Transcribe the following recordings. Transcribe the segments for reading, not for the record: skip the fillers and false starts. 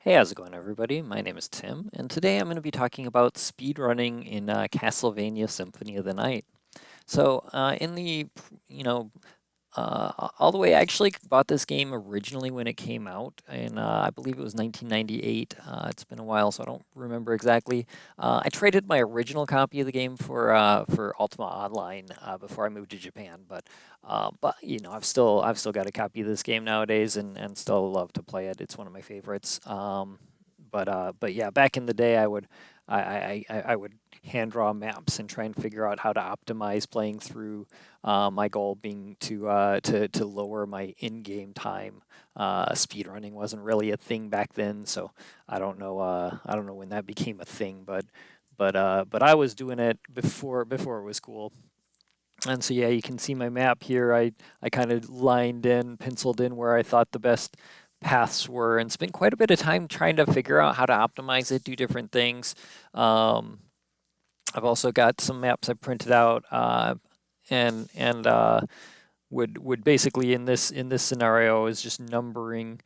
Hey, how's it going, everybody? My name is Tim, and today I'm going to be talking about speedrunning in Castlevania Symphony of the Night. In the, you know, all the way, I actually bought this game originally when it came out, and I believe it was 1998. It's been a while, so I don't remember exactly. I traded my original copy of the game for Ultima Online before I moved to Japan, but I've still got a copy of this game nowadays, and still love to play it. It's one of my favorites. But yeah, back in the day, I would hand draw maps and try and figure out how to optimize playing through. My goal being to lower my in-game time. Speedrunning wasn't really a thing back then, so I don't know when that became a thing, but I was doing it before it was cool. And so yeah, you can see my map here. I kind of penciled in where I thought the best paths were, and spent quite a bit of time trying to figure out how to optimize it, do different things. Um, I've also got some maps I printed out, and would basically in this scenario is just numbering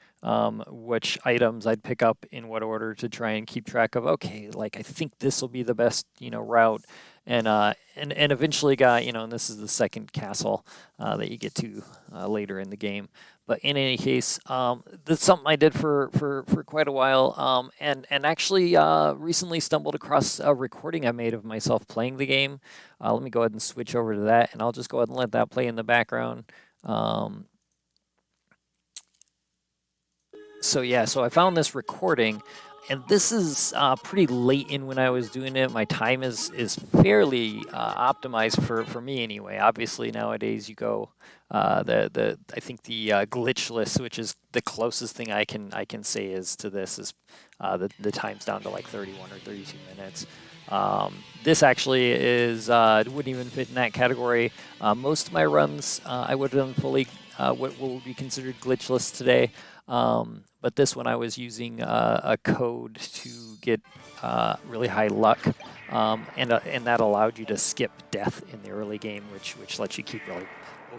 which items I'd pick up in what order to try and keep track of. Okay, like I think this will be the best route, and eventually got and this is the second castle that you get to later in the game. But in any case, that's something I did for quite a while, and actually recently stumbled across a recording I made of myself playing the game. Let me go ahead and switch over to that, and I'll just go ahead and let that play in the background. Um, so I found this recording, and this is pretty late in when I was doing it. My time is fairly optimized for me anyway. Obviously nowadays you go the I think the glitchless, which is the closest thing I can say is to this, is the time's down to like 31 or 32 minutes. This actually is wouldn't even fit in that category. Most of my runs I would have done fully what will be considered glitchless today. But this one I was using a code to get really high luck, and that allowed you to skip death in the early game, which lets you keep really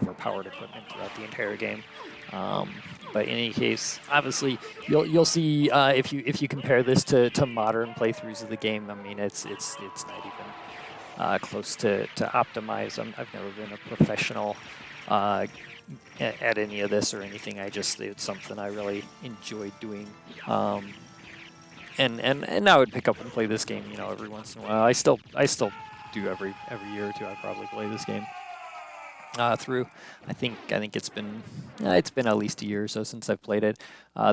overpowered equipment throughout the entire game. Um, but in any case, obviously you'll see if you compare this to modern playthroughs of the game. I mean, it's not even close to optimize. I've never been a professional uh, at any of this or anything. It's something I really enjoyed doing. Um, and I would pick up and play this game, every once in a while. I still do every year or two. I probably play this game through. I think it's been at least a year or so since I've played it.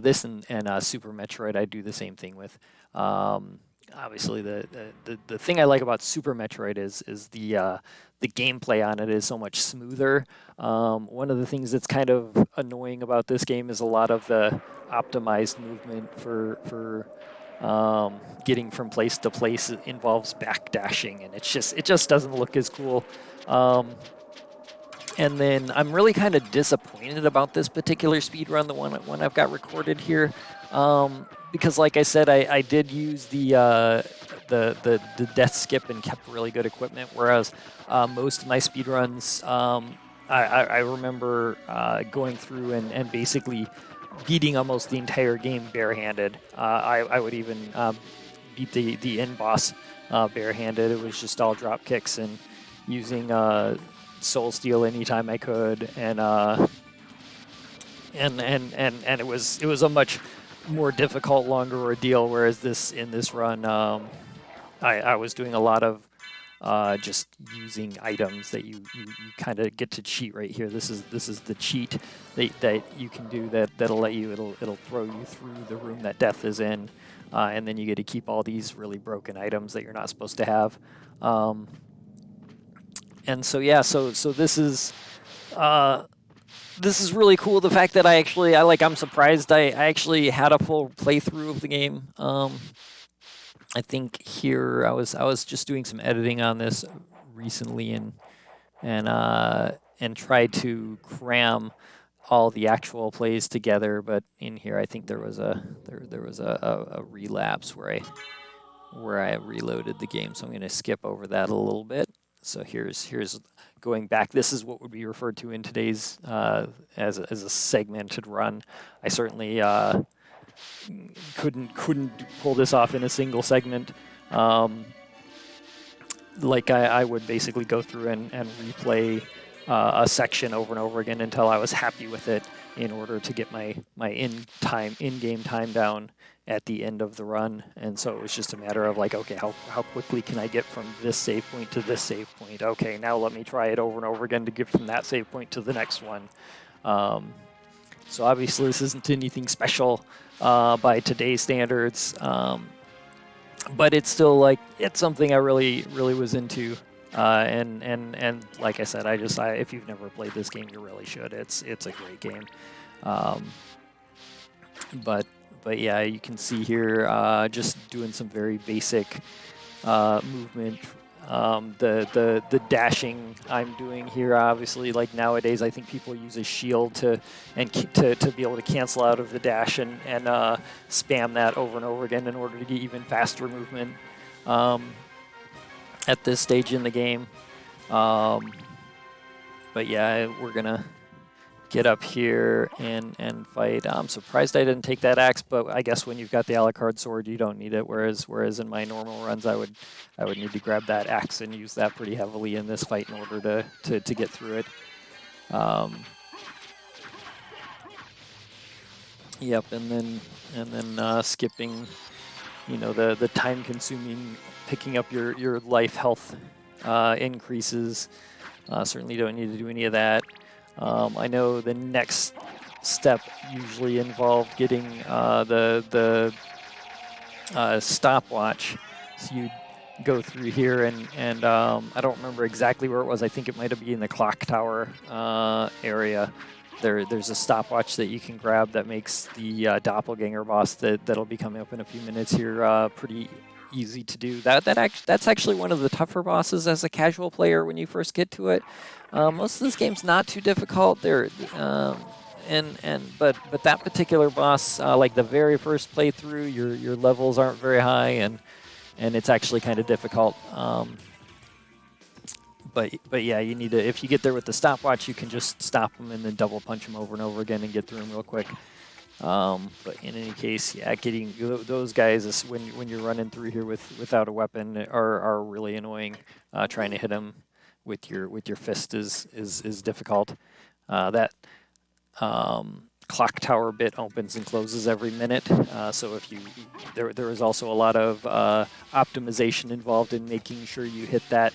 This and Super Metroid, I do the same thing with. Obviously, the thing I like about Super Metroid is the gameplay on it is so much smoother. One of the things that's kind of annoying about this game is a lot of the optimized movement for getting from place to place involves backdashing, and it just doesn't look as cool. Um, and then I'm really kind of disappointed about this particular speed run, the one I've got recorded here, because like I said, I did use the death skip and kept really good equipment, whereas most of my speed runs, I remember going through and basically beating almost the entire game barehanded. I would even beat the end boss barehanded. It was just all drop kicks and using soul steal anytime I could, and it was a much more difficult, longer ordeal. Whereas in this run, I was doing a lot of just using items that you kind of get to cheat right here. This is the cheat that you can do that'll let you it'll throw you through the room that death is in, and then you get to keep all these really broken items that you're not supposed to have. Um, and so yeah, so uh, this is really cool. The fact that I'm surprised I actually had a full playthrough of the game. I think here I was just doing some editing on this recently, and tried to cram all the actual plays together. But in here, I think there was a relapse where I reloaded the game. So I'm going to skip over that a little bit. So here's going back. This is what would be referred to in today's as a segmented run. I certainly couldn't pull this off in a single segment. Like I would basically go through and replay a section over and over again until I was happy with it in order to get my in-game time down at the end of the run. And so it was just a matter of like, okay, how quickly can I get from this save point to this save point? Okay, now let me try it over and over again to get from that save point to the next one. So obviously this isn't anything special by today's standards, but it's still like, it's something I really was into. And like I said, if you've never played this game, you really should. It's a great game. But yeah, you can see here just doing some very basic movement. The dashing I'm doing here, obviously, like nowadays, I think people use a shield to be able to cancel out of the dash and spam that over and over again in order to get even faster movement at this stage in the game. But yeah, we're gonna get up here and fight. I'm surprised I didn't take that axe, but I guess when you've got the Alucard sword, you don't need it. Whereas in my normal runs, I would need to grab that axe and use that pretty heavily in this fight in order to get through it. Yep, and then skipping, the time-consuming picking up your life health increases. Certainly don't need to do any of that. I know the next step usually involved getting the stopwatch. So you go through here and I don't remember exactly where it was. I think it might have been in the clock tower area. There's a stopwatch that you can grab that makes the doppelganger boss that'll be coming up in a few minutes here pretty easy to do. That's actually one of the tougher bosses as a casual player when you first get to it. Most of this game's not too difficult. But that particular boss, like the very first playthrough, your levels aren't very high, and it's actually kind of difficult. But yeah, you need to. If you get there with the stopwatch, you can just stop them and then double punch them over and over again and get through them real quick. But in any case, yeah, getting those guys when you're running through here without a weapon are really annoying. Trying to hit them with your fist is difficult. That clock tower bit opens and closes every minute. So if there is also a lot of optimization involved in making sure you hit that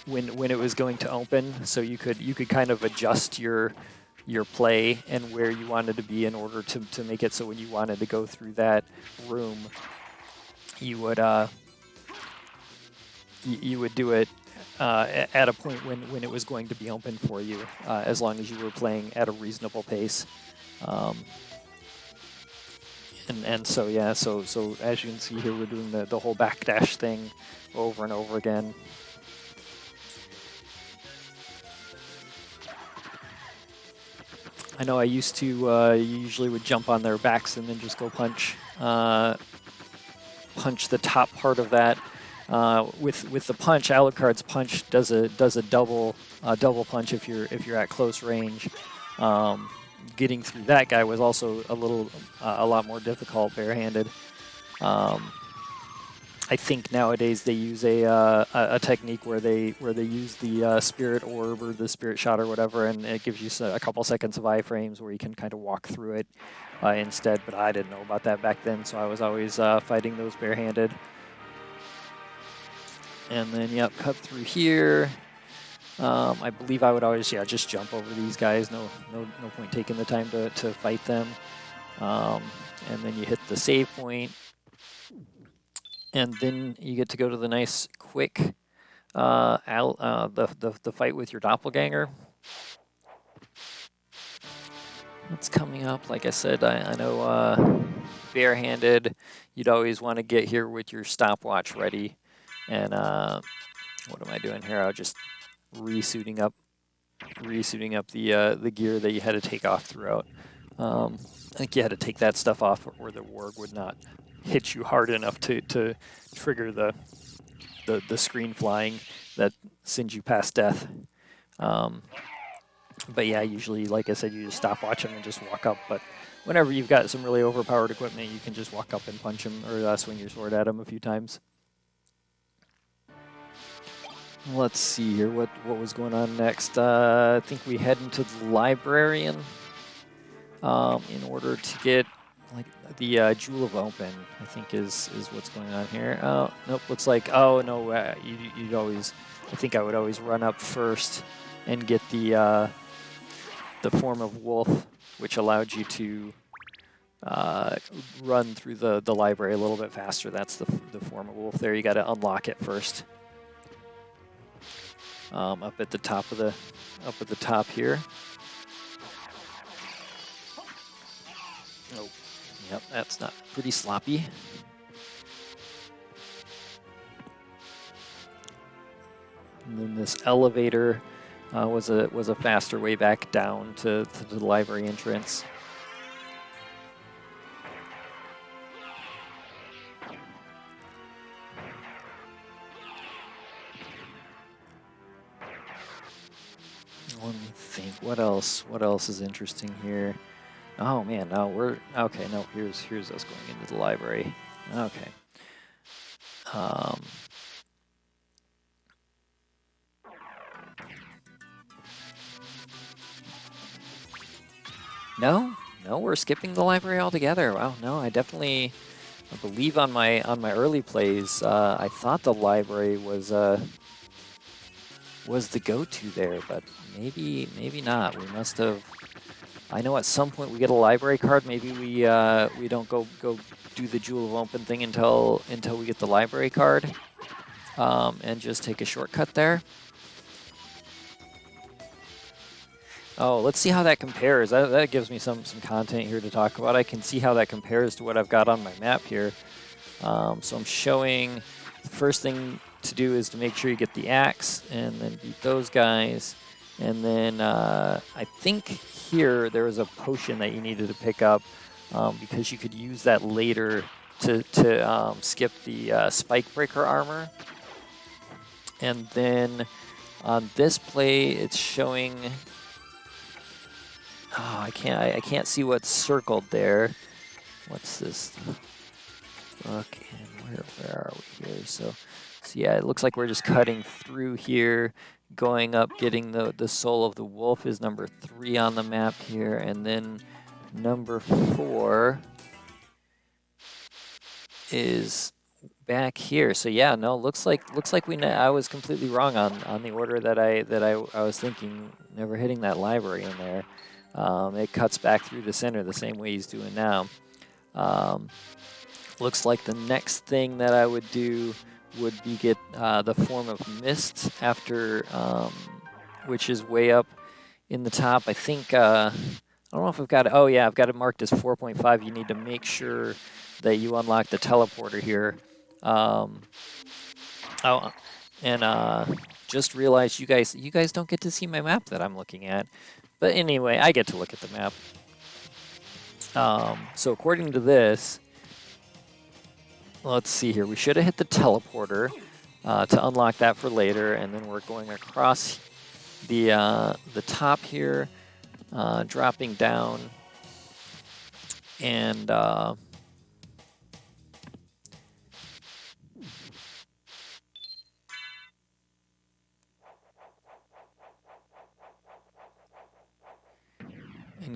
when it was going to open. So you could kind of adjust your play and where you wanted to be in order to make it so when you wanted to go through that room, you would do it at a point when it was going to be open for you, as long as you were playing at a reasonable pace. And so yeah, so as you can see here, we're doing the whole backdash thing over and over again. I know I used to usually would jump on their backs and then just go punch the top part of that. With the punch, Alucard's punch does a double punch if you're at close range. Getting through that guy was also a lot more difficult barehanded. I think nowadays they use a technique where they use the spirit orb or the spirit shot or whatever, and it gives you a couple seconds of iframes where you can kind of walk through it instead. But I didn't know about that back then, so I was always fighting those barehanded. And then yep, cut through here. I believe I would always just jump over these guys. No point taking the time to fight them. And then you hit the save point. And then you get to go to the nice, quick, the fight with your doppelganger. That's coming up. Like I said, I know barehanded, you'd always want to get here with your stopwatch ready. And what am I doing here? I'm just resuiting up the gear that you had to take off throughout. I think you had to take that stuff off, or the warg would not hit you hard enough to trigger the screen flying that sends you past death. But yeah, usually, like I said, you just stopwatch them and just walk up. But whenever you've got some really overpowered equipment, you can just walk up and punch them or swing your sword at them a few times. Let's see here, what was going on next? I think we head into the librarian in order to get like the Jewel of Open, I think is what's going on here. Oh, nope, looks like, oh no, you'd always, I think I would always run up first and get the form of wolf, which allowed you to run through the library a little bit faster. That's the form of wolf there. You got to unlock it first. Up at the top here. Oh, yep, that's not pretty sloppy. And then this elevator was a faster way back down to the library entrance. Let me think. What else is interesting here? Oh man, no, we're okay. No, here's us going into the library. Okay. No, we're skipping the library altogether. Wow, no, I believe on my early plays, I thought the library was the go-to there, but maybe not. We must have. I know at some point we get a library card. Maybe we don't go do the Jewel of Open thing until we get the library card, and just take a shortcut there. Oh, let's see how that compares. That gives me some content here to talk about. I can see how that compares to what I've got on my map here. So I'm showing the first thing to do is to make sure you get the axe and then beat those guys. And then I think here there was a potion that you needed to pick up because you could use that later to skip the spike breaker armor. And then on this play, it's showing. Oh, I can't see what's circled there. What's this? Okay, where are we here? So yeah, it looks like we're just cutting through here, going up, getting the soul of the wolf is number 3 on the map here, and then number 4 is back here. So yeah, no, looks like I was completely wrong on the order that I was thinking. Never hitting that library in there. It cuts back through the center the same way he's doing now. Looks like the next thing that I would do would be get the form of mist after, which is way up in the top. I think, I don't know if I've got it. Oh yeah, I've got it marked as 4.5. You need to make sure that you unlock the teleporter here. Just realized you guys don't get to see my map that I'm looking at. But anyway, I get to look at the map. So according to this, let's see here. We should have hit the teleporter to unlock that for later, and then we're going across the top here, dropping down, and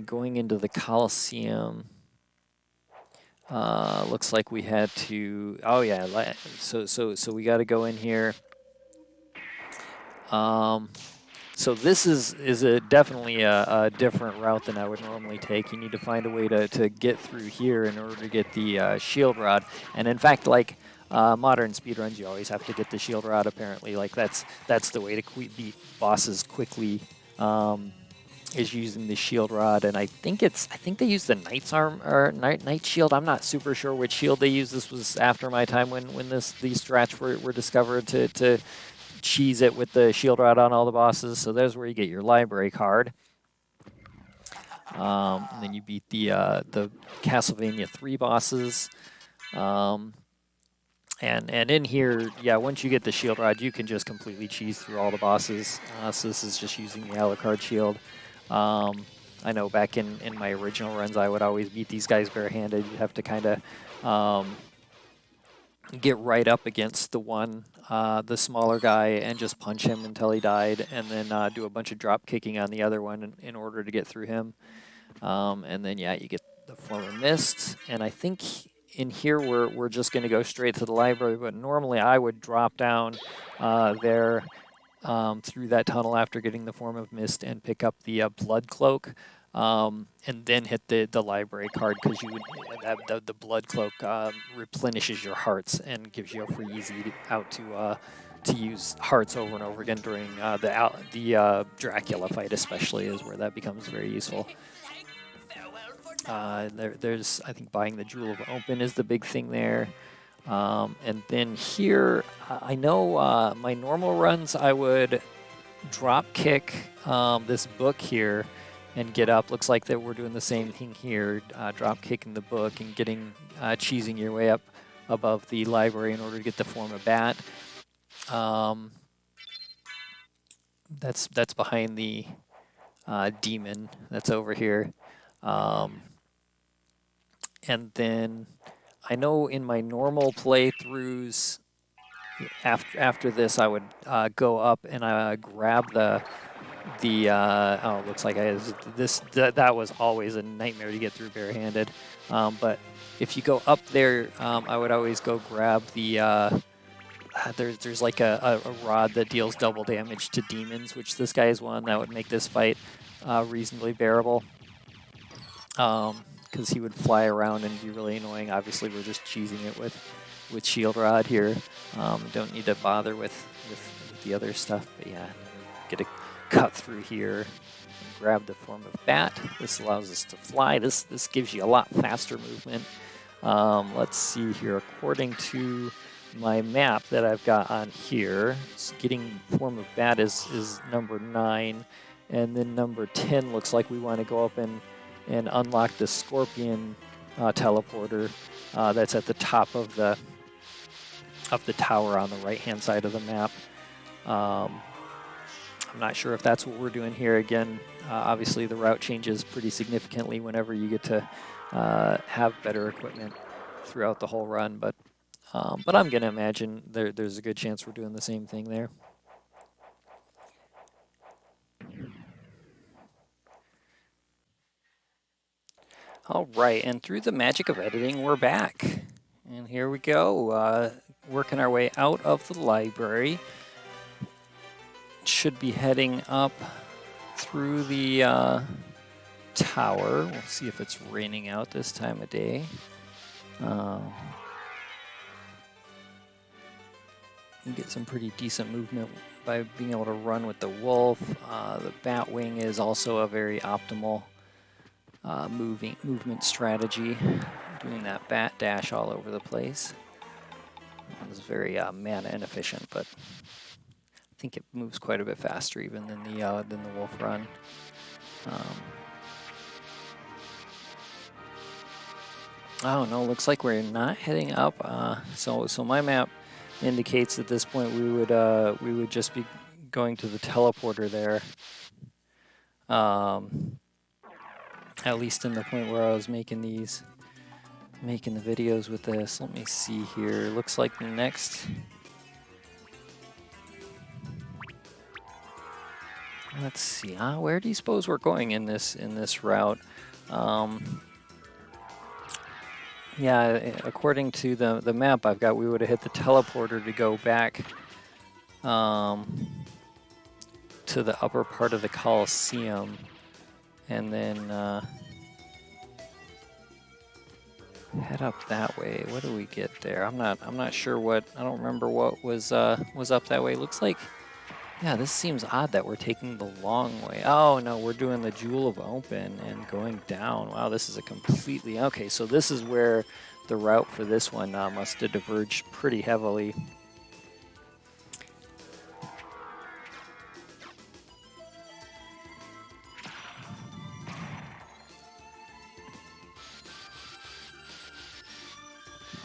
going into the Coliseum. Looks like we had to. Oh yeah, so we got to go in here. So this is definitely a different route than I would normally take. You need to find a way to get through here in order to get the shield rod. And in fact, like modern speedruns, you always have to get the shield rod. Apparently, like that's the way to beat bosses quickly. Is using the shield rod, and I think they use the knight's arm or knight shield. I'm not super sure which shield they use. This was after my time when these strats were discovered to cheese it with the shield rod on all the bosses. So there's where you get your library card. And then you beat the Castlevania 3 bosses. And in here, yeah, once you get the shield rod, you can just completely cheese through all the bosses. So this is just using the Alucard shield. I know back in my original runs, I would always beat these guys barehanded. You'd have to kind of get right up against the smaller guy, and just punch him until he died, and then do a bunch of drop kicking on the other one in order to get through him. And then, yeah, you get the Form of Mist, and I think in here we're just going to go straight to the library, but normally I would drop down there through that tunnel after getting the Form of Mist and pick up the Blood Cloak, and then hit the library card, because the Blood Cloak replenishes your hearts and gives you a free easy out to use hearts over and over again during the Dracula fight, especially, is where that becomes very useful. There's, I think, buying the Jewel of Open is the big thing there. And then here, I know my normal runs, I would drop kick this book here and get up. Looks like that we're doing the same thing here, drop kicking the book and cheesing your way up above the library in order to get the Form of Bat. That's behind the demon that's over here. And then I know in my normal playthroughs, after this, I would go up and grab the oh, it looks like that was always a nightmare to get through barehanded. But if you go up there, I would always go grab the there's like a rod that deals double damage to demons, which this guy is one that would make this fight reasonably bearable. Because he would fly around and be really annoying. Obviously, we're just cheesing it with Shield Rod here. Don't need to bother with the other stuff, but yeah, get a cut through here and grab the Form of Bat. This allows us to fly. This gives you a lot faster movement. Let's see here. According to my map that I've got on here, getting Form of Bat is number 9, and then number 10 looks like we want to go up and unlock the Scorpion teleporter that's at the top of the tower on the right-hand side of the map. I'm not sure if that's what we're doing here. Again, obviously the route changes pretty significantly whenever you get to have better equipment throughout the whole run, but I'm going to imagine there's a good chance we're doing the same thing there. All right, and through the magic of editing, we're back. And here we go, working our way out of the library. Should be heading up through the tower. We'll see if it's raining out this time of day. You get some pretty decent movement by being able to run with the wolf. The Batwing is also a very optimal movement strategy, doing that bat dash all over the place. It's very mana inefficient, but I think it moves quite a bit faster even than the wolf run. Oh no, looks like we're not heading up. So my map indicates at this point we would just be going to the teleporter there. At least in the point where I was making the videos with this. Let me see here. Looks like the next. Let's see. Where do you suppose we're going in this route? Yeah, according to the map I've got, we would have hit the teleporter to go back to the upper part of the Coliseum, and then head up that way. What do we get there? I'm not sure what. I don't remember what was up that way. Looks like, yeah, this seems odd that we're taking the long way. Oh no, we're doing the Jewel of Open and going down. Wow, this is a completely okay. So this is where the route for this one must have diverged pretty heavily.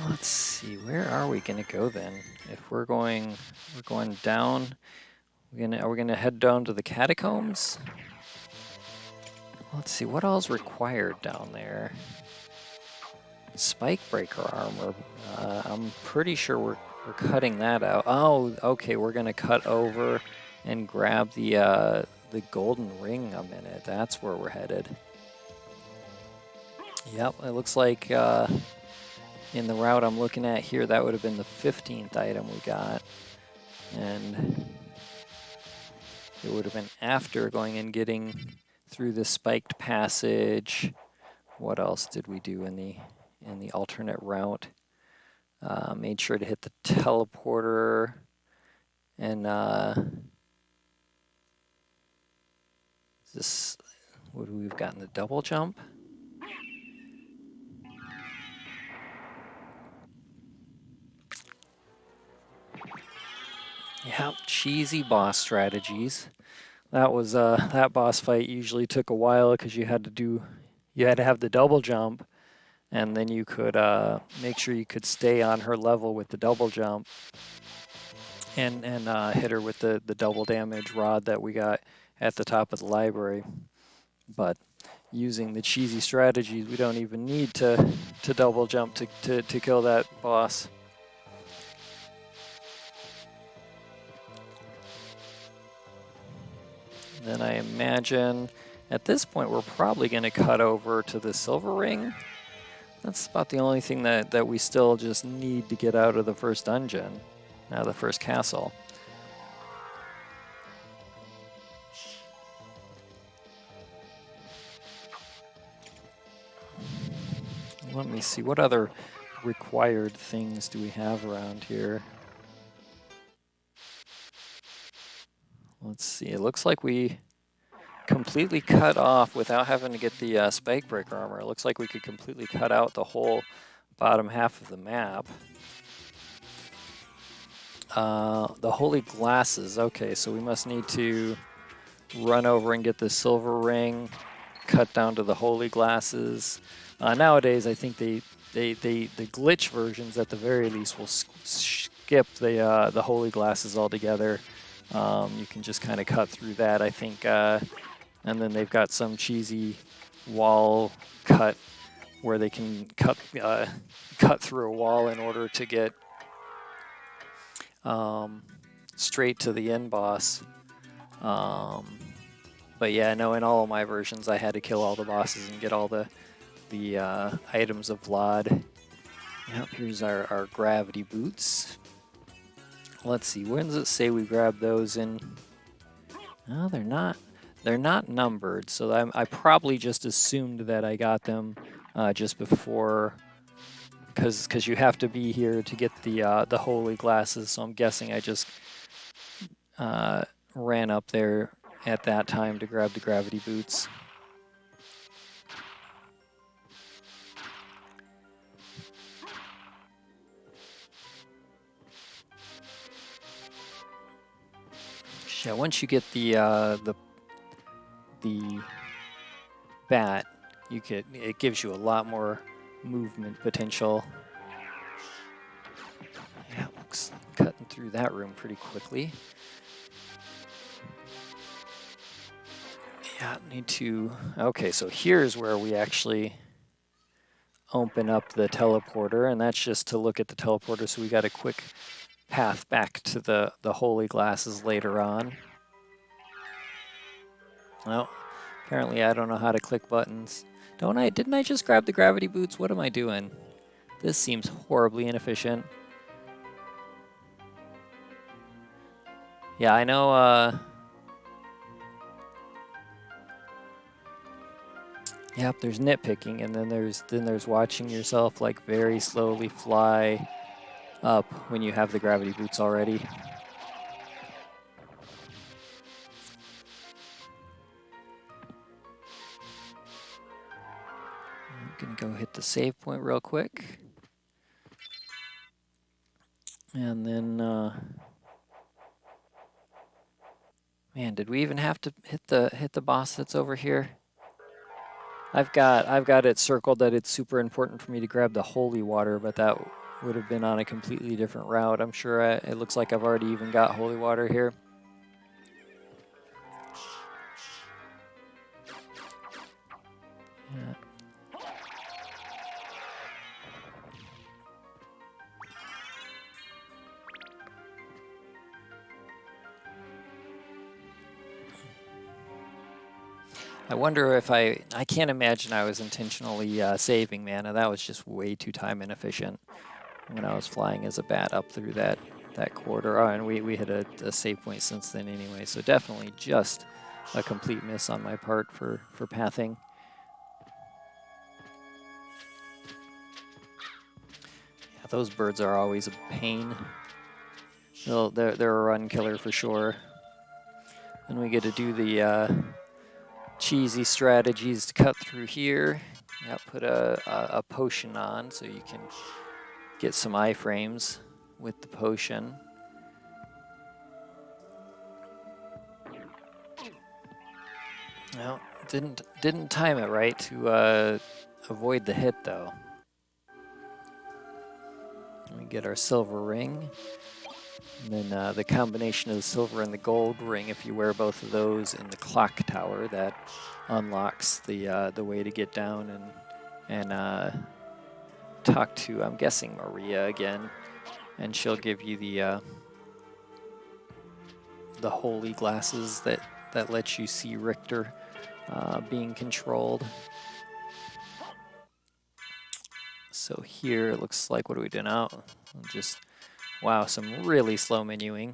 Let's see, where are we gonna go then? If we're going down, are we gonna head down to the catacombs? Let's see, what else required down there? Spike breaker armor. I'm pretty sure we're cutting that out. Oh, okay, we're gonna cut over and grab the golden ring a minute. That's where we're headed. Yep, it looks like in the route I'm looking at here, that would have been the 15th item we got. And it would have been after going and getting through the spiked passage. What else did we do in the alternate route? Made sure to hit the teleporter and this, what we've gotten, the double jump. Yep, cheesy boss strategies. That was that boss fight usually took a while because you had to have the double jump, and then you could make sure you could stay on her level with the double jump, and hit her with the double damage rod that we got at the top of the library. But using the cheesy strategies, we don't even need to double jump to kill that boss. Then I imagine at this point we're probably going to cut over to the silver ring. That's about the only thing that we still just need to get out of the first dungeon, out of the first castle. Let me see, what other required things do we have around here? Let's see, it looks like we completely cut off without having to get the spike breaker armor. It looks like we could completely cut out the whole bottom half of the map. The holy glasses, okay, so we must need to run over and get the silver ring, cut down to the holy glasses. Nowadays, I think the glitch versions at the very least will skip the holy glasses altogether. You can just kind of cut through that, I think, and then they've got some cheesy wall cut where they can cut through a wall in order to get straight to the end boss. But yeah, no, in all of my versions, I had to kill all the bosses and get all the items of Vlad. Yep, here's our gravity boots. Let's see, when does it say we grab those in? No, they're not. They're not numbered, so I probably just assumed that I got them just before, because you have to be here to get the holy glasses. So I'm guessing I just ran up there at that time to grab the gravity boots. Yeah, once you get the bat, it gives you a lot more movement potential. Yeah, looks cutting through that room pretty quickly. Yeah, need to. Okay, so here's where we actually open up the teleporter, and that's just to look at the teleporter. So we got a quick path back to the holy glasses later on. Well, apparently I don't know how to click buttons. Don't I? Didn't I just grab the gravity boots? What am I doing? This seems horribly inefficient. Yeah, I know, yep, there's nitpicking, and then there's watching yourself like very slowly fly up when you have the gravity boots already. I'm gonna go hit the save point real quick. And then, man, did we even have to hit the boss that's over here? I've got it circled that it's super important for me to grab the holy water, but that would have been on a completely different route. I'm sure it looks like I've already even got holy water here. I wonder if I can't imagine I was intentionally saving mana. That was just way too time inefficient when I was flying as a bat up through that corridor. Oh, and we hit a save point since then anyway, so definitely just a complete miss on my part for pathing. Yeah, those birds are always a pain. They're a run killer for sure. And we get to do the cheesy strategies to cut through here. Yeah, put a potion on so you can get some iframes with the potion. Well, didn't time it right to avoid the hit though. We get our silver ring. And then the combination of the silver and the gold ring, if you wear both of those in the clock tower, that unlocks the way to get down and talk to, I'm guessing, Maria again, and she'll give you the holy glasses that let you see Richter being controlled. So here it looks like, what do we do now? Just wow, some really slow menuing.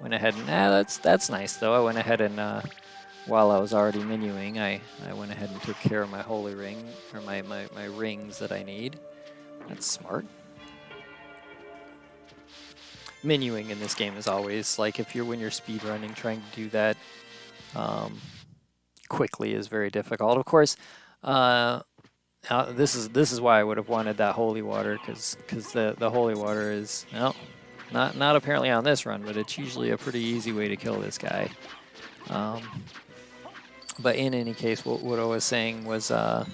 Went ahead and that's nice though. I went ahead and while I was already menuing, I went ahead and took care of my holy ring, or my rings that I need. That's smart. Menuing in this game is always like, when you're speedrunning, trying to do that quickly is very difficult. Of course, this is why I would have wanted that holy water, because the holy water is, well, not apparently on this run, but it's usually a pretty easy way to kill this guy. But in any case, what I was saying was, nope,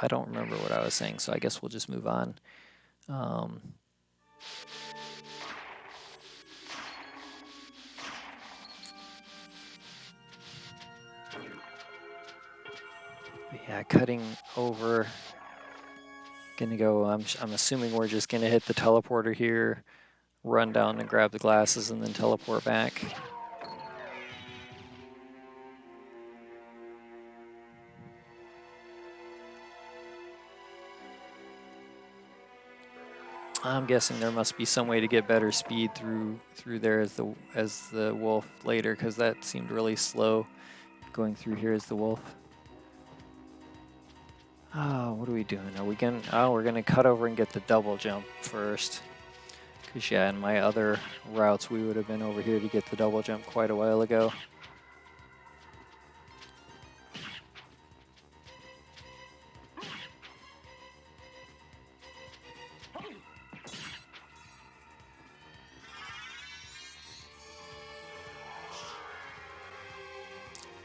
I don't remember what I was saying, so I guess we'll just move on. Yeah, cutting over. Gonna go, I'm assuming we're just gonna hit the teleporter here, run down and grab the glasses, and then teleport back. I'm guessing there must be some way to get better speed through there as the wolf later, because that seemed really slow going through here as the wolf. Oh, what are we doing? Are we gonna? Oh, we're gonna cut over and get the double jump first. Cause yeah, in my other routes we would have been over here to get the double jump quite a while ago.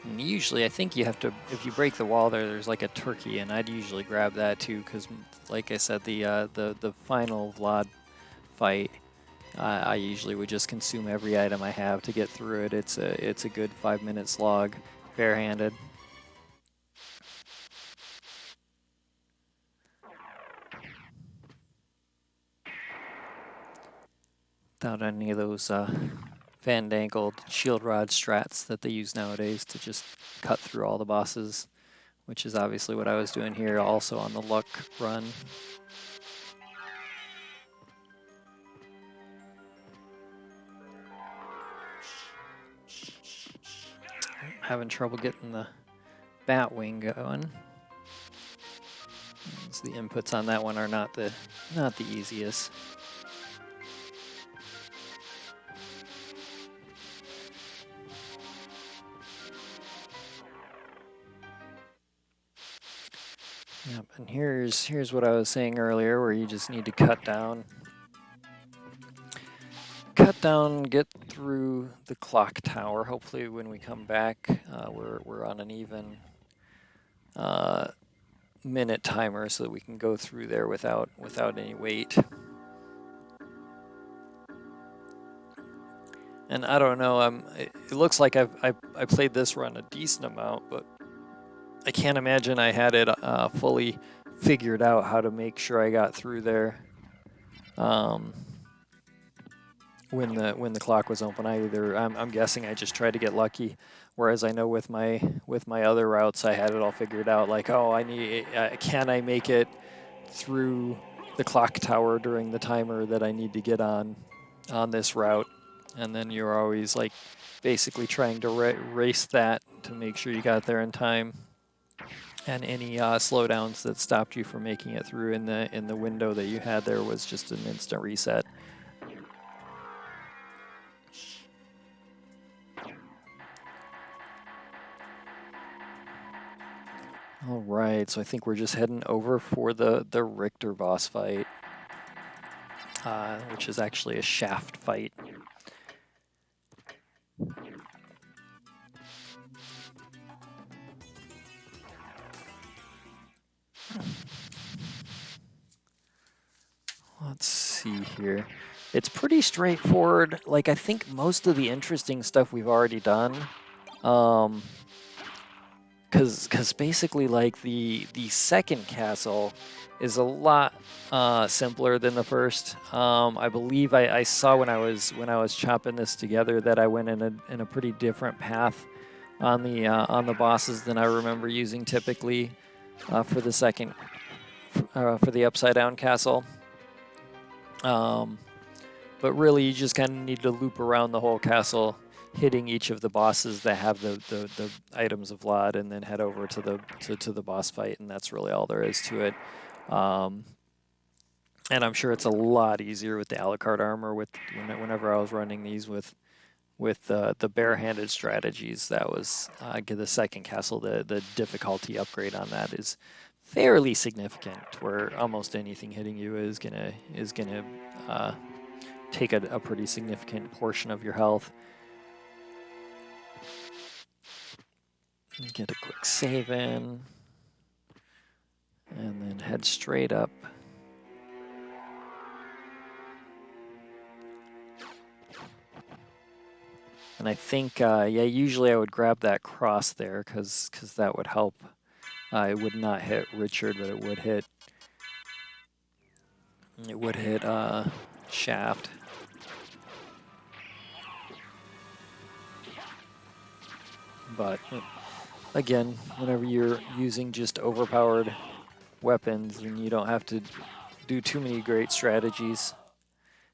And usually, I think you have to, if you break the wall there's like a turkey, and I'd usually grab that too, because like I said, the final Vlad fight, I usually would just consume every item I have to get through it. It's a good 5-minute slog, barehanded. Without any of those fandangled shield rod strats that they use nowadays to just cut through all the bosses, which is obviously what I was doing here, also on the luck run. Having trouble getting the bat wing going. So the inputs on that one are not the easiest. Yep, and here's what I was saying earlier, where you just need to cut down, get through the clock tower. Hopefully, when we come back, we're on an even minute timer, so that we can go through there without any wait. And I don't know, it looks like I played this run a decent amount, but I can't imagine I had it fully figured out how to make sure I got through there when the clock was open. I'm guessing I just tried to get lucky. Whereas I know with my other routes, I had it all figured out. Like, oh, can I make it through the clock tower during the timer that I need to get on this route? And then you're always like basically trying to race that to make sure you got there in time. And any slowdowns that stopped you from making it through in the window that you had there was just an instant reset. All right, so I think we're just heading over for the Richter boss fight, which is actually a shaft fight. Let's see here. It's pretty straightforward. Like, I think most of the interesting stuff we've already done. Because basically, like, the second castle is a lot simpler than the first. I believe I saw when I was chopping this together that I went in a pretty different path on the bosses than I remember using typically for the second for the upside down castle. But really, you just kind of need to loop around the whole castle, hitting each of the bosses that have the items of Vlad, and then head over to the boss fight, and that's really all there is to it. And I'm sure it's a lot easier with the Alucard armor. Whenever I was running these with the barehanded strategies, that was the second castle. The difficulty upgrade on that is fairly significant, where almost anything hitting you is gonna take a pretty significant portion of your health. Get a quick save in, and then head straight up. And I think, yeah, usually I would grab that cross there because that would help. It would not hit Richard, but it would hit Shaft. But again, whenever you're using just overpowered weapons, then you don't have to do too many great strategies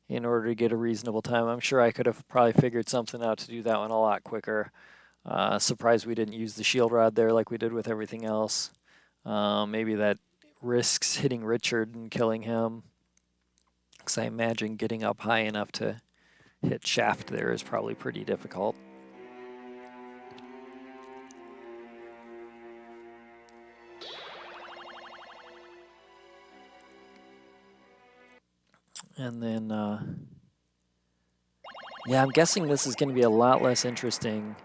in order to get a reasonable time. I'm sure I could have probably figured something out to do that one a lot quicker. Surprised we didn't use the shield rod there like we did with everything else. Maybe that risks hitting Richard and killing him, because I imagine getting up high enough to hit Shaft there is probably pretty difficult. And then, yeah, I'm guessing this is going to be a lot less interesting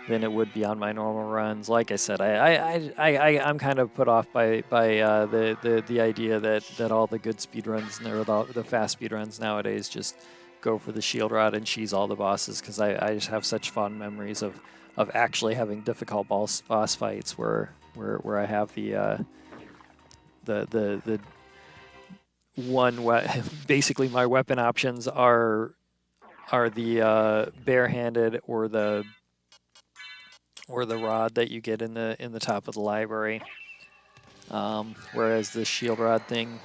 than it would be on my normal runs. Like I said, I'm kind of put off by the idea that all the good speed runs or the fast speed runs nowadays just go for the shield rod and cheese all the bosses, because I just have such fond memories of actually having difficult boss fights where I have the basically my weapon options are the barehanded or the rod that you get in the top of the library, whereas the shield rod thing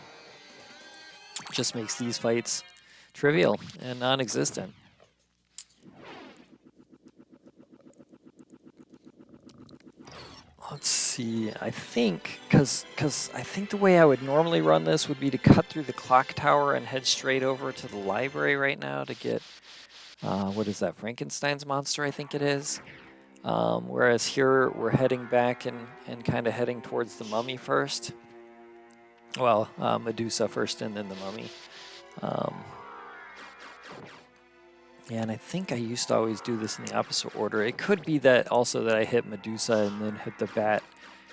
just makes these fights trivial and non-existent. Let's see, I think, because I think the way I would normally run this would be to cut through the clock tower and head straight over to the library right now to get, what is that, Frankenstein's monster, I think it is. Whereas here we're heading back and kind of heading towards the mummy first. Well, Medusa first and then the mummy. Yeah, and I think I used to always do this in the opposite order. It could be that also that I hit Medusa and then hit the bat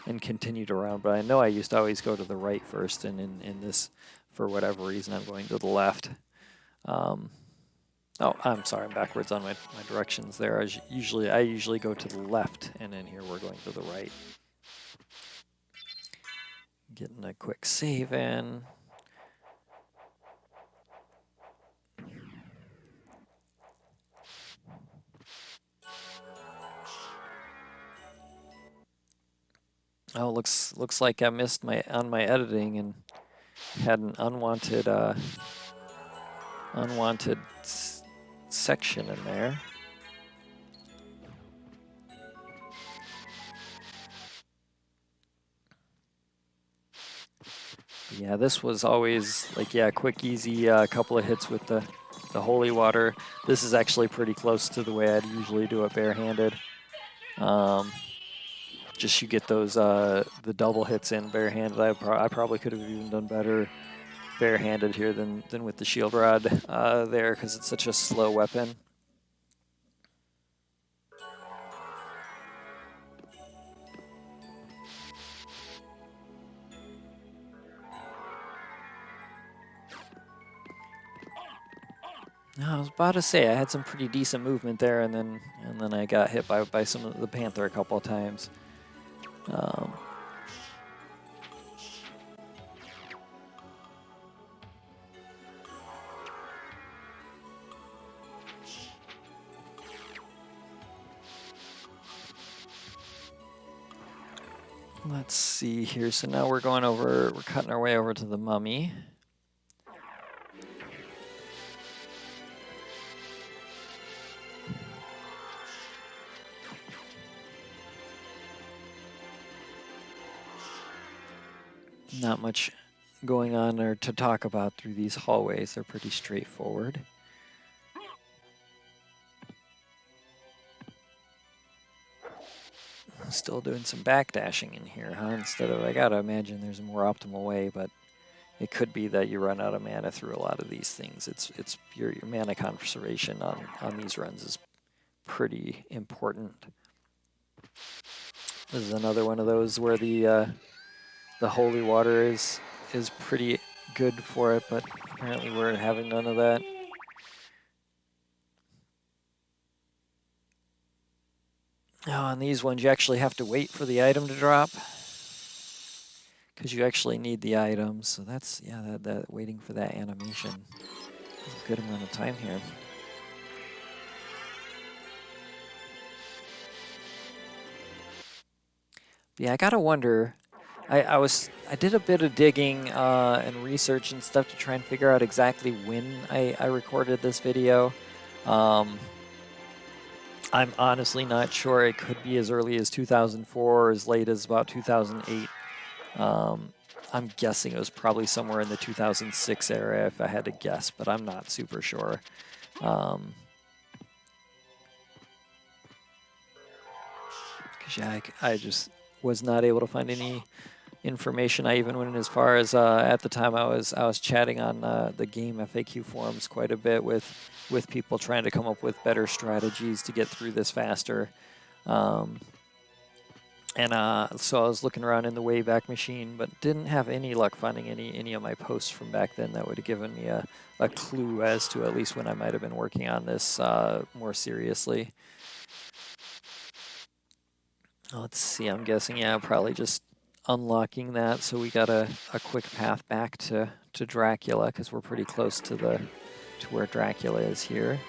and continued around, but I know I used to always go to the right first, and in this, for whatever reason, I'm going to the left. Oh, I'm sorry, I'm backwards on my directions there. I usually go to the left, and then here we're going to the right. Getting a quick save in. Oh, looks like I missed my editing and had an unwanted section in there. Yeah, this was always like, yeah, quick, easy, couple of hits with the holy water. This is actually pretty close to the way I'd usually do it barehanded. Just you get those the double hits in barehanded. I probably could have even done better barehanded here than with the shield rod there, because it's such a slow weapon. I was about to say I had some pretty decent movement there, and then I got hit by some of the panther a couple of times. Let's see here. So now we're cutting our way over to the mummy. Not much going on or to talk about through these hallways. They're pretty straightforward. Still doing some backdashing in here, huh? Instead of, I gotta imagine there's a more optimal way, but it could be that you run out of mana through a lot of these things. It's your mana conservation on these runs is pretty important. This is another one of those where the holy water is pretty good for it, but apparently we're having none of that. Oh, on these ones you actually have to wait for the item to drop, because you actually need the items. So that's, yeah, that waiting for that animation is a good amount of time here. But yeah, I gotta wonder. I did a bit of digging and research and stuff to try and figure out exactly when I recorded this video. I'm honestly not sure. It could be as early as 2004 or as late as about 2008. I'm guessing it was probably somewhere in the 2006 area if I had to guess, but I'm not super sure. Because yeah, I just was not able to find any information. I even went as far as at the time I was chatting on the game FAQ forums quite a bit with people trying to come up with better strategies to get through this faster. So I was looking around in the Wayback Machine, but didn't have any luck finding any of my posts from back then that would have given me a clue as to at least when I might have been working on this more seriously. Let's see, I'm guessing, yeah, probably just unlocking that, so we got a quick path back to Dracula, because we're pretty close to where Dracula is here.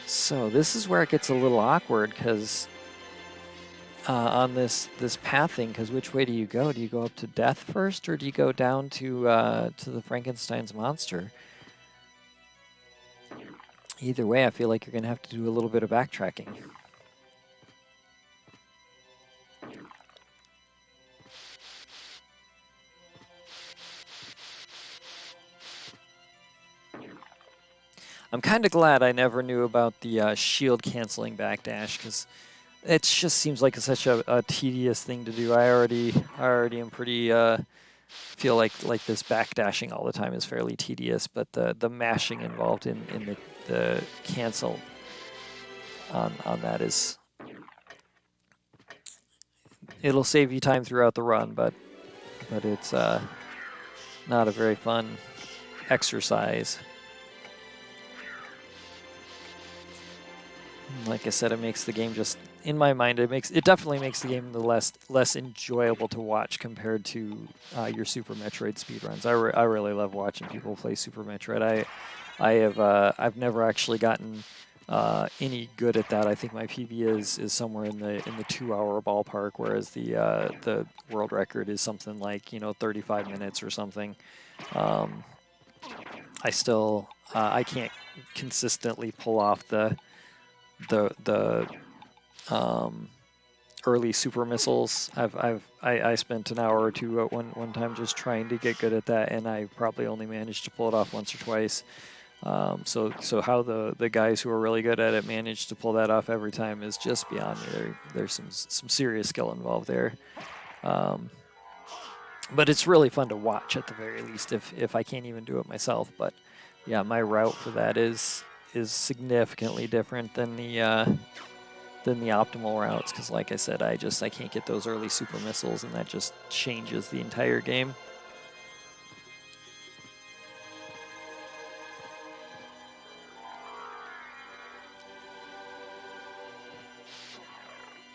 So this is where it gets a little awkward, because on this pathing, because which way do you go? Do you go up to death first, or do you go down to the Frankenstein's monster? Either way, I feel like you're going to have to do a little bit of backtracking. I'm kind of glad I never knew about the shield canceling backdash, because it just seems like such a tedious thing to do. I already am pretty feel like this backdashing all the time is fairly tedious, but the mashing involved in the cancel on that is, it'll save you time throughout the run, but it's not a very fun exercise. Like I said, it makes the game just, in my mind, it definitely makes the game less enjoyable to watch compared to your Super Metroid speedruns. I really love watching people play Super Metroid. I've never actually gotten any good at that. I think my PB is somewhere in the 2 hour ballpark, whereas the world record is something like 35 minutes or something. I still I can't consistently pull off the early super missiles. I spent an hour or two at one time just trying to get good at that, and I probably only managed to pull it off once or twice. So how the guys who are really good at it manage to pull that off every time is just beyond me. There's some serious skill involved there. But it's really fun to watch at the very least if I can't even do it myself. But yeah, my route for that is significantly different than the optimal routes, because like I said, I can't get those early super missiles, and that just changes the entire game.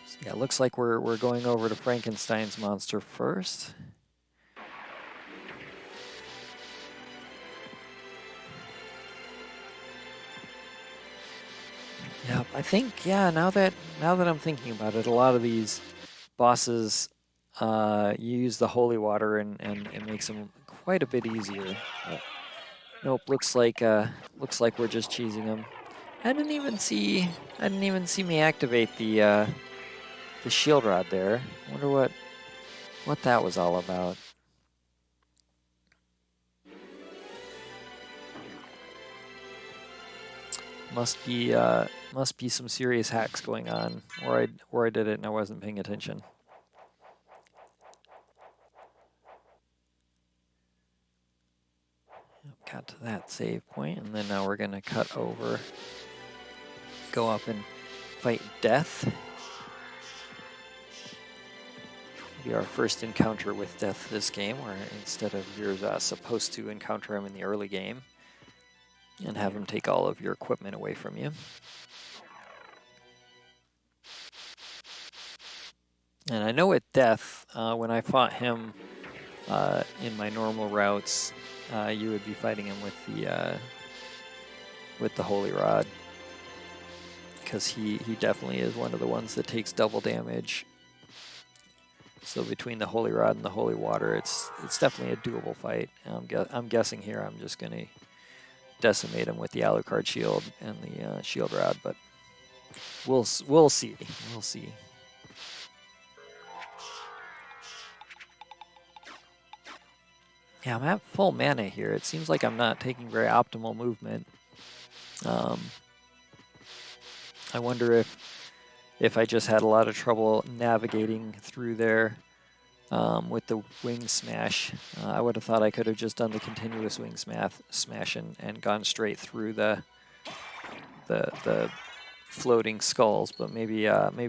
So yeah, it looks like we're going over to Frankenstein's monster first. Yeah, I think now that I'm thinking about it, a lot of these bosses you use the holy water and it makes them quite a bit easier. But nope, looks like we're just cheesing them. I didn't even see me activate the shield rod there. I wonder what that was all about. Must be some serious hacks going on, or I did it and I wasn't paying attention. Got to that save point, and then now we're gonna cut over, go up and fight Death. Be our first encounter with Death this game, where instead of you're supposed to encounter him in the early game and have him take all of your equipment away from you. And I know at Death, when I fought him in my normal routes, you would be fighting him with the Holy Rod, because he definitely is one of the ones that takes double damage. So between the Holy Rod and the Holy Water, it's definitely a doable fight. I'm guessing here I'm just going to decimate him with the Alucard Shield and the Shield Rod, but we'll see. We'll see. Yeah, I'm at full mana here. It seems like I'm not taking very optimal movement. I wonder if I just had a lot of trouble navigating through there with the wing smash. I would have thought I could have just done the continuous wing smash and gone straight through the floating skulls, but maybe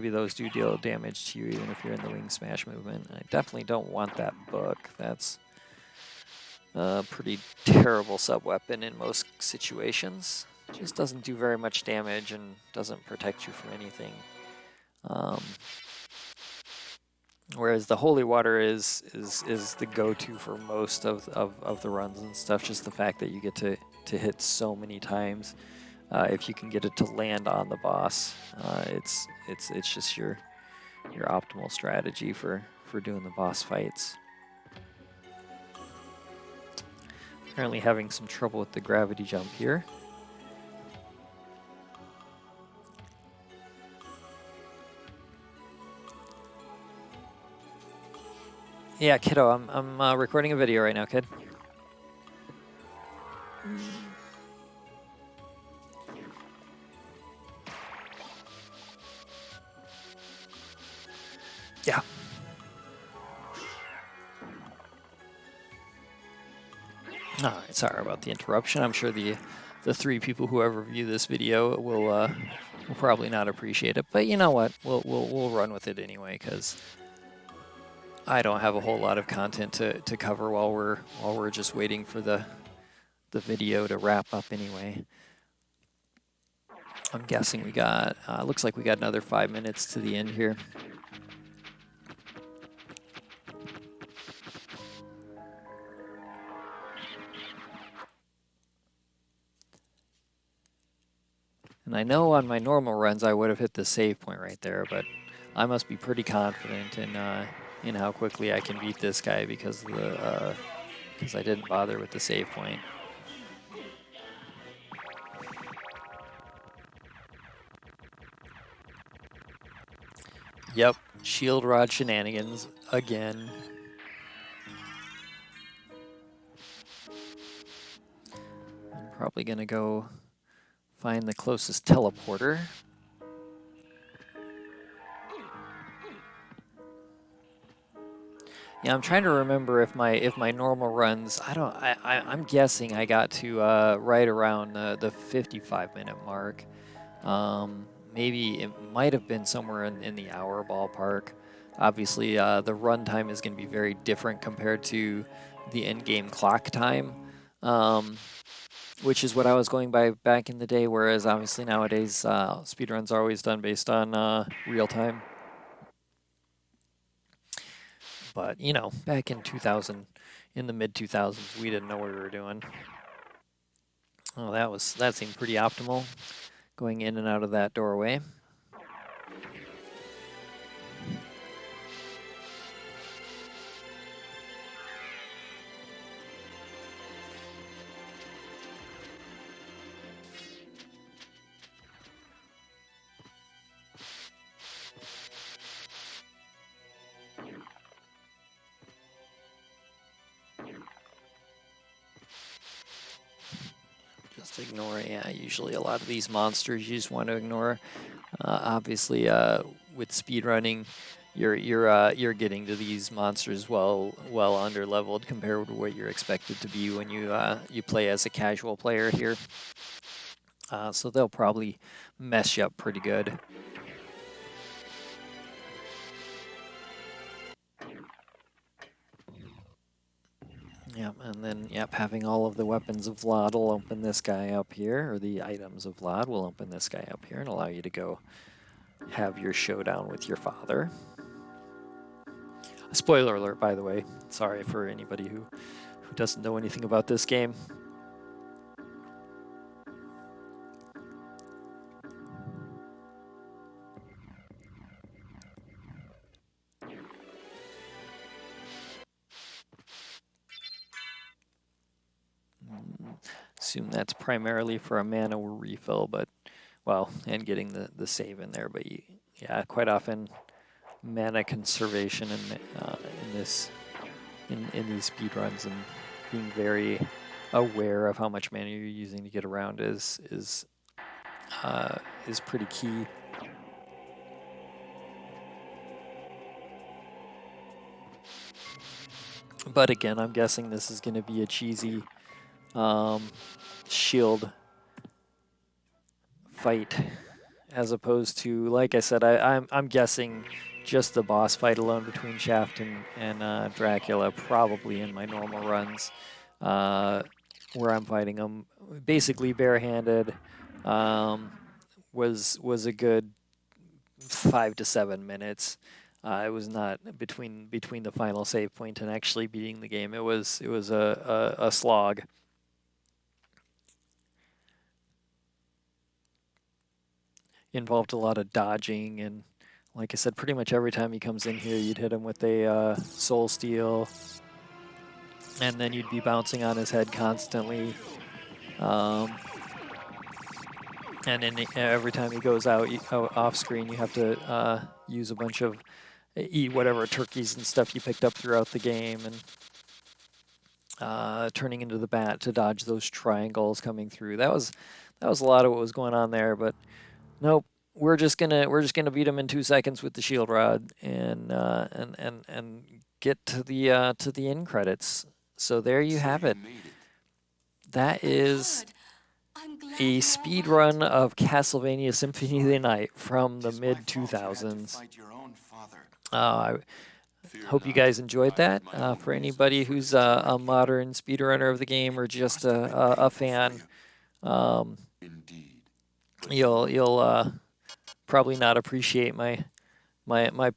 those do deal damage to you even if you're in the wing smash movement. I definitely don't want that book. That's a pretty terrible sub-weapon in most situations. Just doesn't do very much damage and doesn't protect you from anything. Whereas the Holy Water is the go-to for most of the runs and stuff. Just the fact that you get to hit so many times. If you can get it to land on the boss, it's just your optimal strategy for doing the boss fights. Apparently having some trouble with the gravity jump here. Yeah, kiddo, I'm recording a video right now, kid. Yeah. All right, sorry about the interruption. I'm sure the three people who ever view this video will probably not appreciate it, but you know what? We'll run with it anyway, because I don't have a whole lot of content to cover while we're just waiting for the video to wrap up anyway. I'm guessing we got looks like we got another 5 minutes to the end here. And I know on my normal runs I would have hit the save point right there, but I must be pretty confident in how quickly I can beat this guy because because I didn't bother with the save point. Yep, shield rod shenanigans again. I'm probably gonna go find the closest teleporter. Yeah, I'm trying to remember if my normal runs. I'm guessing I got to right around the 55-minute mark. Maybe it might have been somewhere in the hour ballpark. Obviously, the run time is going to be very different compared to the in-game clock time, which is what I was going by back in the day. Whereas obviously nowadays, speedruns are always done based on real time. But you know, back in 2000, in the mid 2000s, we didn't know what we were doing. Oh, that seemed pretty optimal, going in and out of that doorway. Just ignore, yeah, usually a lot of these monsters you just want to ignore. Obviously, with speedrunning, you're getting to these monsters well under leveled compared to what you're expected to be when you play as a casual player here. So they'll probably mess you up pretty good. Yep, and then, yep, having all of the weapons of Vlad will open this guy up here, or the items of Vlad will open this guy up here and allow you to go have your showdown with your father. Spoiler alert, by the way. Sorry for anybody who doesn't know anything about this game. Assume that's primarily for a mana refill, but, well, and getting the save in there. But yeah, quite often mana conservation in these speed runs and being very aware of how much mana you're using to get around is pretty key. But again, I'm guessing this is going to be a cheesy shield fight, as opposed to, like I said, I'm guessing just the boss fight alone between Shaft and Dracula, probably in my normal runs, where I'm fighting them basically barehanded, was a good 5 to 7 minutes. It was not between the final save point and actually beating the game. It was a slog. Involved a lot of dodging, and like I said, pretty much every time he comes in here, you'd hit him with a soul steal, and then you'd be bouncing on his head constantly. And then every time he goes out off screen, you have to use a bunch of eat whatever turkeys and stuff you picked up throughout the game, and turning into the bat to dodge those triangles coming through. That was a lot of what was going on there, but nope. We're just gonna beat him in 2 seconds with the shield rod and get to the end credits. So there you have it. That is a speed run of Castlevania Symphony of the Night from the mid 2000s. I hope you guys enjoyed that. For anybody who's a modern speedrunner of the game or just a fan, you'll probably not appreciate my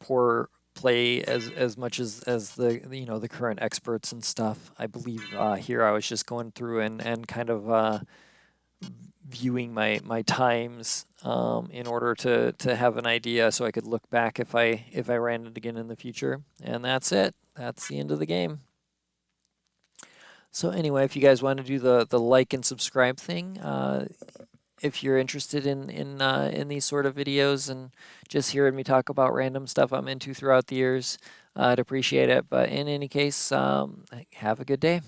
poor play as much as the current experts and stuff. I believe here I was just going through and kind of viewing my times in order to have an idea so I could look back if I ran it again in the future. And that's it. That's the end of the game. So anyway, if you guys want to do the like and subscribe thing, if you're interested in these sort of videos and just hearing me talk about random stuff I'm into throughout the years, I'd appreciate it. But in any case, have a good day.